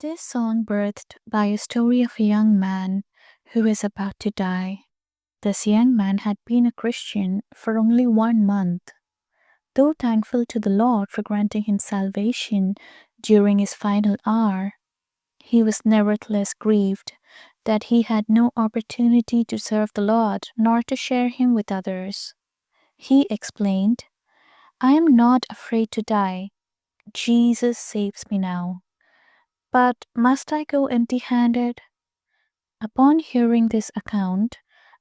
This song birthed by a story of a young man who was about to die. This young man had been a Christian for only 1 month. Though thankful to the Lord for granting him salvation during his final hour, he was nevertheless grieved that he had no opportunity to serve the Lord nor to share him with others. He explained, "I am not afraid to die. Jesus saves me now. But must I go empty handed?" Upon hearing this account,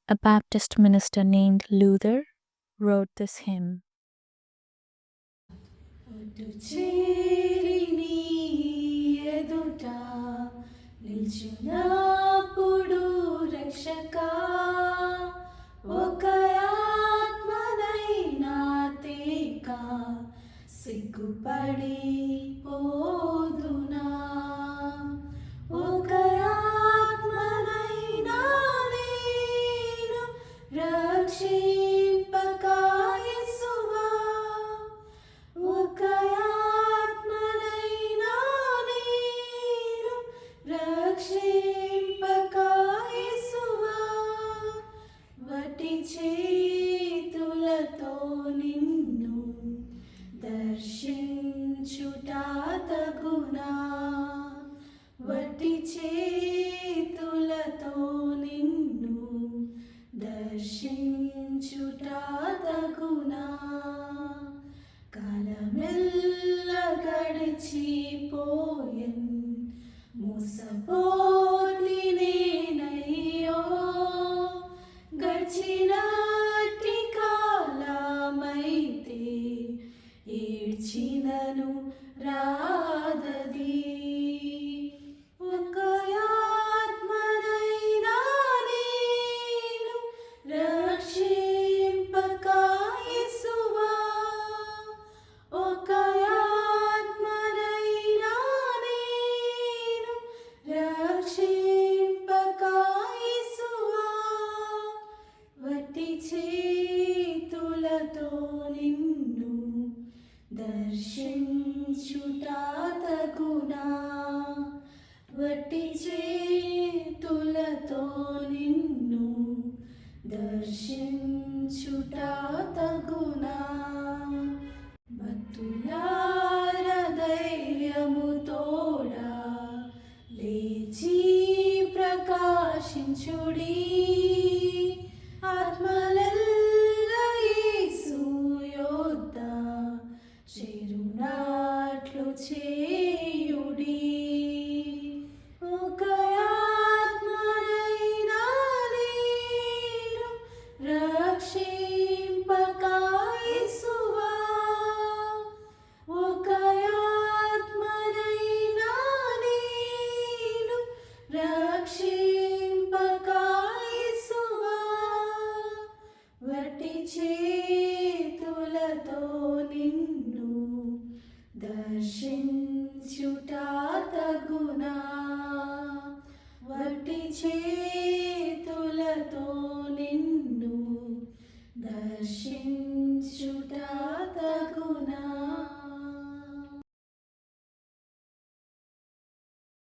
a Baptist minister named Luther wrote this hymn. చేరి నీ ఎదుట నిల్చున్నప్పుడు రక్షకా ఒక ఆత్మనైనా తేక సిగ్గుపడి పోదునా ఒక ఆత్మనైనా నేను రక్షింపక యేసువా ఒక ఆత్మనైనా నేను రక్షింపక యేసువా వట్టి చేతులతో నిన్ను దర్శించుట తగునా వట్టి చేతులతో నిన్ను దర్శించుట తగునా కాలమెల్ల గడిచిపోయెన్ మోసపోతినేనయ్యో గడిచినట్టి కాలమైతే ఏడ్చినను రాదది ఒక ఆత్మనైనా నేను రక్షింపక యేసువా ఒక ఆత్మనైనా నేను రక్షింపక యేసువా వట్టి చేతులతో నిన్ను దర్శించుట తగునా వట్టి చేతులతో నిన్ను దర్శించుట తగునా భక్తులార ధైర్యము తోడా లేచి ప్రకాశించుడి ఆత్మలెల్ల యేసు యొద్ద చేరునట్లు చేయుడి ఒక ఆత్మనైనా నేను రక్షింపక యేసువా ఒక ఆత్మనైనా నేను రక్షింపక యేసువా వట్టి చేతులతో నిన్ను దర్శించుట